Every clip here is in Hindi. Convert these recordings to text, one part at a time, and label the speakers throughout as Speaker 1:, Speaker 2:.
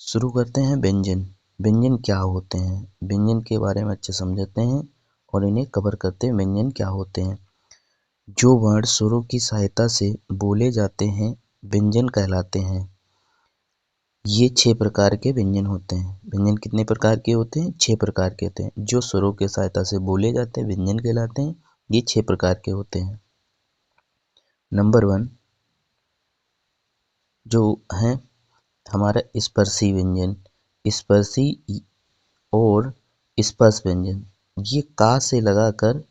Speaker 1: शुरू करते हैं व्यंजन। व्यंजन क्या होते हैं, व्यंजन के बारे में अच्छे समझते हैं और इन्हें कवर करते हैं। व्यंजन क्या होते हैं? जो वर्ण स्वरों की सहायता से बोले जाते हैं व्यंजन कहलाते हैं। ये 6 प्रकार के व्यंजन होते हैं। व्यंजन कितने प्रकार के होते हैं? 6 प्रकार के होते हैं। जो स्वरों की सहायता से बोले जाते हैं व्यंजन कहलाते हैं। ये 6 प्रकार के होते हैं। नंबर 1 जो है हमारा स्पर्शी व्यंजन। स्पर्शी और स्पर्श व्यंजन ये का से लगाकर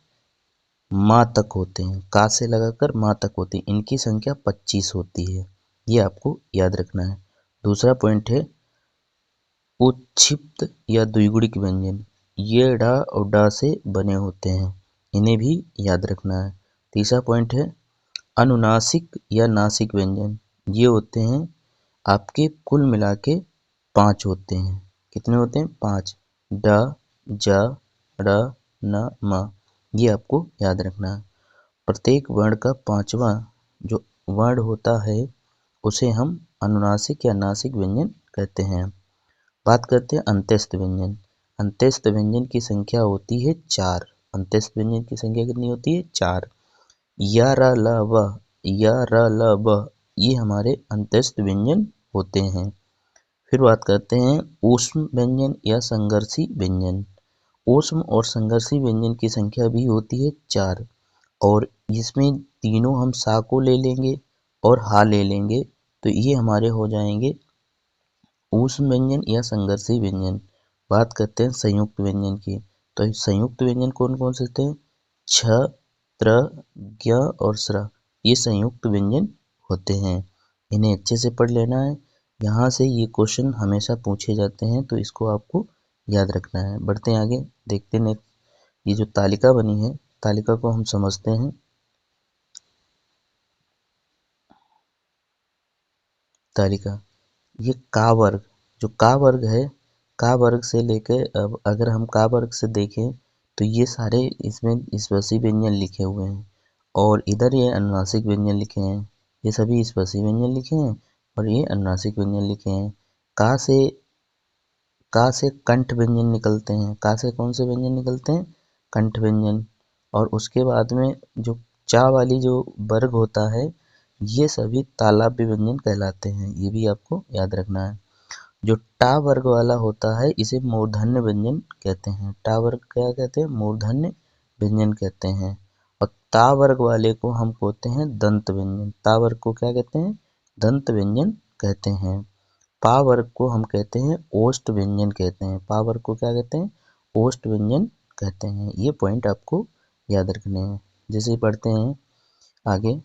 Speaker 1: माँ तक होते हैं। का से लगाकर माँ तक होते हैं। इनकी संख्या 25 होती है। ये आपको याद रखना है। दूसरा पॉइंट है उच्छिप्त या द्विगुणिक व्यंजन। ये ड और ड से बने होते हैं। इन्हें भी याद रखना है। तीसरा पॉइंट है अनुनासिक या नासिक व्यंजन। ये होते हैं आपके कुल मिला के 5 होते हैं। कितने होते हैं? 5। ड, ज, ड़, न, म। ये आपको याद रखना है। प्रत्येक वर्ण का 5वां जो वर्ण होता है उसे हम अनुनासिक या नासिक व्यंजन कहते हैं। बात करते हैं अंत्यस्थ व्यंजन। अंत्यस्थ व्यंजन की संख्या होती है 4। अंत्यस्थ व्यंजन की संख्या कितनी होती है? 4। या र ल व, या र ल व ये हमारे अंत्यस्थ व्यंजन होते हैं। फिर बात करते हैं ऊष्म व्यंजन या संघर्षी व्यंजन। ऊष्म और संघर्षी व्यंजन की संख्या भी होती है 4 और इसमें तीनों हम सा को ले लेंगे और हा ले लेंगे तो ये हमारे हो जाएंगे ऊष्म व्यंजन या संघर्षी व्यंजन। बात करते हैं संयुक्त व्यंजन की। तो संयुक्त व्यंजन कौन कौन से होते हैं? छ, त्र, ज्ञ और स्र। ये संयुक्त व्यंजन होते हैं। इन्हें अच्छे से पढ़ लेना है। यहाँ से ये क्वेश्चन हमेशा पूछे जाते हैं तो इसको आपको याद रखना है। बढ़ते हैं आगे, देखते हैं ये जो तालिका बनी है तालिका को हम समझते हैं। तालिका ये का वर्ग, जो का वर्ग है का वर्ग से लेकर अब अगर हम का वर्ग से देखें तो ये सारे इसमें स्पर्शी व्यंजन लिखे हुए हैं और इधर ये अनुनासिक व्यंजन लिखे हैं। ये सभी स्पर्शी व्यंजन लिखे हैं और ये अनुनासिक व्यंजन लिखे हैं। का से का से कंठ व्यंजन निकलते हैं। का से कौन से व्यंजन निकलते हैं? कंठ व्यंजन। और उसके बाद में जो चा वाली जो वर्ग होता है ये सभी तालव्य व्यंजन कहलाते हैं। ये भी आपको याद रखना है। जो टा वर्ग वाला होता है इसे मूर्धन्य व्यंजन कहते हैं। टा वर्ग क्या कहते हैं? मूर्धन्य व्यंजन कहते हैं। और ता वर्ग वाले को हम कहते हैं दंत व्यंजन। ता वर्ग को क्या कहते हैं? दंत व्यंजन कहते हैं। पा वर्ग को हम कहते हैं ओष्ठ व्यंजन कहते हैं। पा वर्ग को क्या कहते हैं? ओष्ठ व्यंजन कहते हैं। ये पॉइंट आपको याद रखने हैं। जैसे पढ़ते हैं आगे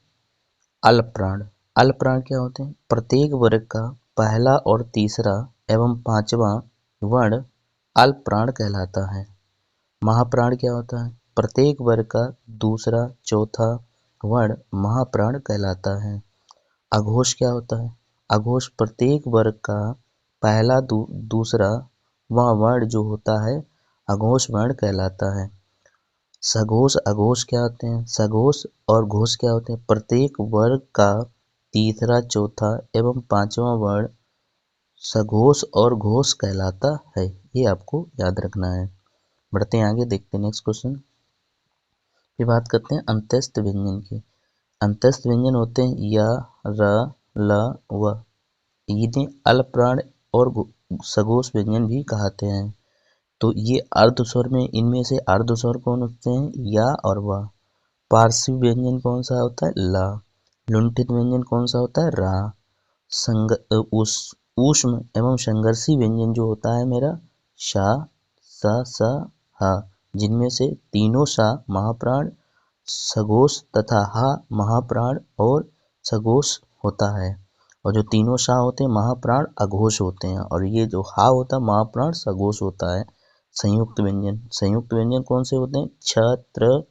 Speaker 1: अल्प प्राण। अल्प प्राण क्या होते हैं? प्रत्येक वर्ग का पहला और तीसरा एवं 5वां वर्ण अल्प प्राण कहलाता है। महाप्राण क्या होता है? प्रत्येक वर्ग का दूसरा चौथा वर्ण महाप्राण कहलाता है। अघोष क्या होता है? अघोष प्रत्येक वर्ग का पहला दूसरा वह वर्ण जो होता है अघोष वर्ण कहलाता है। सघोष अघोष क्या होते हैं? सघोष और घोष क्या होते हैं? प्रत्येक वर्ग का तीसरा चौथा एवं 5वां वर्ण सघोष और घोष कहलाता है। ये आपको याद रखना है। बढ़ते हैं आगे, देखते हैं नेक्स्ट क्वेश्चन। फिर बात करते हैं अंत्यस्थ व्यंजन की। अंत्यस्थ व्यंजन होते हैं या, र, ल, व। इन्हें अल्प प्राण और सघोष व्यंजन भी कहते हैं। तो ये अर्ध स्वर में इनमें से अर्ध स्वर कौन होते हैं? या और व। पार्श्व व्यंजन कौन सा होता है? ला। लुंठित व्यंजन कौन सा होता है? रा। ऊष्म एवं संघर्षी व्यंजन जो होता है मेरा शा, सा, स, हा। जिनमें से तीनों सा महाप्राण, सघोष तथा हा महाप्राण और सघोष होता है। और जो तीनों सा होते हैं महाप्राण अघोष होते हैं और ये जो हा होता है महाप्राण सघोष होता है। संयुक्त व्यंजन, संयुक्त व्यंजन कौन से होते हैं? छ, त्र,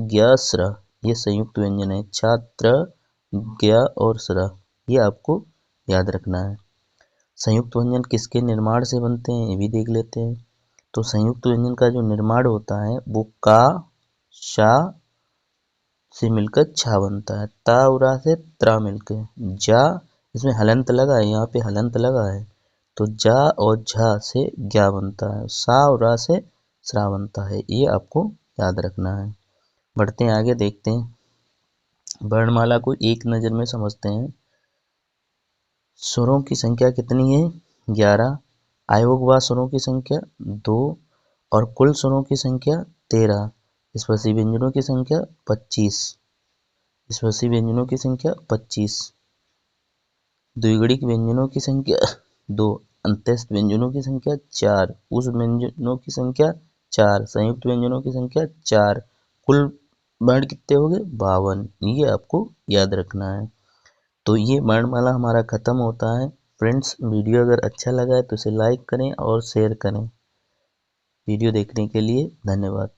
Speaker 1: ज्ञ, स्र। ये संयुक्त व्यंजन है। छ, त्र, ज्ञ और स्र। ये आपको याद रखना है। संयुक्त व्यंजन किसके निर्माण से बनते हैं ये भी देख लेते हैं। तो संयुक्त व्यंजन का जो निर्माण होता है वो का, शा से मिलकर छा बनता है। ता उरा से त्रा मिलकर जा, इसमें हलंत लगा है, यहाँ पे हलंत लगा है तो जा और झा से ज्ञा बनता है, सा और रा से श्रा बनता है, ये आपको याद रखना है। बढ़ते हैं आगे, देखते हैं वर्णमाला को एक नज़र में समझते हैं। स्वरों की संख्या कितनी है? 11। आयोगवार स्वरों की संख्या 2 और कुल स्वरों की संख्या 13। स्पर्शी व्यंजनों की संख्या 25। स्पर्शी व्यंजनों की संख्या 25। द्विगुणिक व्यंजनों की संख्या 2। अंत्यस्थ व्यंजनों की संख्या 4। उस व्यंजनों की संख्या 4। संयुक्त व्यंजनों की संख्या 4। कुल वर्ण कितने हो गए? 52। ये आपको याद रखना है। तो ये वर्णमाला हमारा ख़त्म होता है। फ्रेंड्स, वीडियो अगर अच्छा लगा है तो इसे लाइक करें और शेयर करें। वीडियो देखने के लिए धन्यवाद।